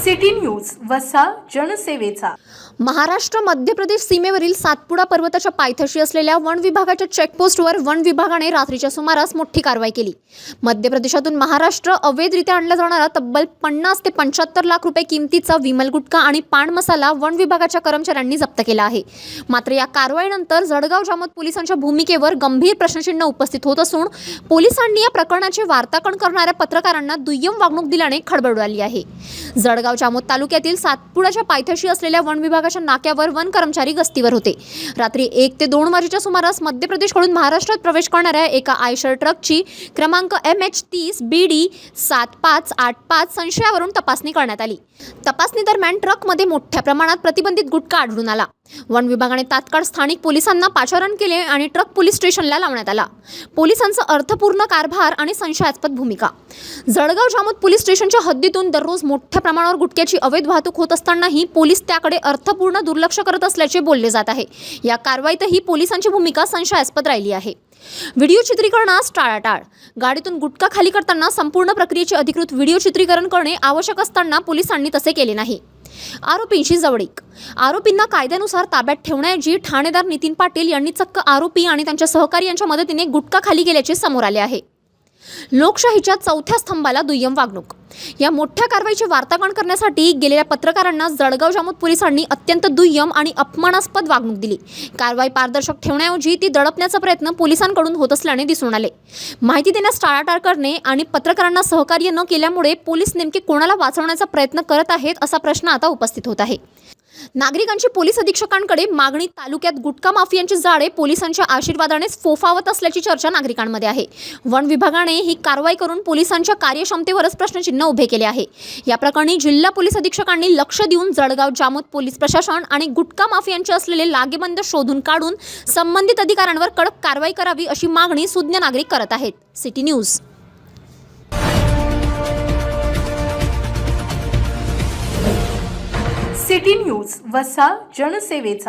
City news वसा जनसेवेचा। महाराष्ट्र मध्य प्रदेश सीमेवरील सातपुडा पर्वताच्या पायथ्याशी असलेल्या वन विभागाच्या चेकपोस्टवर वन विभागाने रात्रीच्या सुमारास मोठी कारवाई केली। मध्य प्रदेशातून महाराष्ट्र अवैधरित्या आणला जाणारा तब्बल 50 ते 75 लाख रुपये किमतीचा विमल गुटखा आणि पान मसाला वन विभागाच्या कर्मचाऱ्यांनी जप्त केला आहे। मात्र या कारवाईनंतर जळगाव जामोद पोलिसांच्या भूमिकेवर गंभीर प्रश्नचिन्ह उपस्थित होत असून पोलिसांनी या प्रकरणाचे वार्तांकन करणाऱ्या पत्रकारांना दुय्यम वागणूक दिल्याने खळबळ उडाली आहे। जळगाव जामोद तालुक्यातील सातपुडाच्या पायथ्याशी असलेल्या वन विभागाच्या नाक्यावर वन कर्मचारी गस्तीवर होते। रात्री 1 ते 2 वाजेच्या सुमारास मध्य प्रदेशकडून महाराष्ट्रात प्रवेश करणाऱ्या एका आयशर ट्रकची क्रमांक MH30 BD 7585 संशयावरून तपासणी करण्यात आली। तपासणी दरम्यान ट्रकमध्ये मोठ्या प्रमाणात प्रतिबंधित गुटखा आढळून आला। वन विभागाने तात्काळ स्थानिक पोलिसांना पाचारण केले आणि ट्रक पोलीस स्टेशनला लावण्यात आला। पोलिसांचा अर्थपूर्ण कारभार आणि संशयास्पद भूमिका। जळगाव जामोद पोलीस स्टेशनच्या हद्दीतून दररोज मोठ्या प्रमाणावर गुटख्याची अवैध वाहतूक होत असतानाही पोलीस त्याकडे अर्थपूर्ण दुर्लक्ष करत असल्याचे बोलले जात आहे। या कारवाईतही पोलिसांची भूमिका संशयास्पद राहिली आहे। व्हिडिओ चित्रीकरणास टाळाटाळ। गाडीतून गुटखा खाली करताना संपूर्ण प्रक्रियेचे अधिकृत व्हिडिओ चित्रीकरण करणे आवश्यक असताना पोलिसांनी तसे केले नाही। आरोपींशी जवळीक। आरोपींना कायद्यानुसार ताब्यात ठेवण्याऐवजी ठाणेदार नितीन पाटील यांनी चक्क आरोपी आणि त्यांच्या सहकारी यांच्या मदतीने गुटखा खाली गेल्याचे समोर आले आहे। लोकशाहीच्या चौथ्या स्तंभाला दुय्यम वागणूक। या मोठ्या कारवाईचे वार्तांकन करण्यासाठी गेलेल्या पत्रकारांना जळगाव जामोद पोलिसांनी अत्यंत दुय्यम आणि अपमानास्पद वागणूक दिली। कारवाई पारदर्शक ठेवण्याऐवजी ती दडपण्याचा प्रयत्न पोलिसांकडून होत असल्याने दिसून आले। माहिती देण्यास टाळाटाळ करणे आणि पत्रकारांना सहकार्य न केल्यामुळे पोलीस नेमके कोणाला वाचवण्याचा प्रयत्न करत आहेत असा प्रश्न आता उपस्थित होत आहे। नागरिकांची पोलीस अधीक्षकांकडे मागणी। तालुक्यात गुटखा माफियांचे जाळे पोलिसांच्या आशीर्वादानेच फोफावत असल्याची चर्चा नागरिकांमध्ये आहे। वन विभागाने ही कारवाई करून पोलिसांच्या कार्यक्षमतेवरच प्रश्नचिन्ह उभे केले आहे। या प्रकरणी जिल्हा पोलीस अधीक्षकांनी लक्ष देऊन जळगाव जामोद पोलीस प्रशासन आणि गुटखा माफियांचे असलेले लागेबंद शोधून काढून संबंधित अधिकाऱ्यांवर कडक कारवाई करावी अशी मागणी सुज्ञ नागरिक करत आहेत। City news. सिटी न्यूज वसा जनसेवेचा।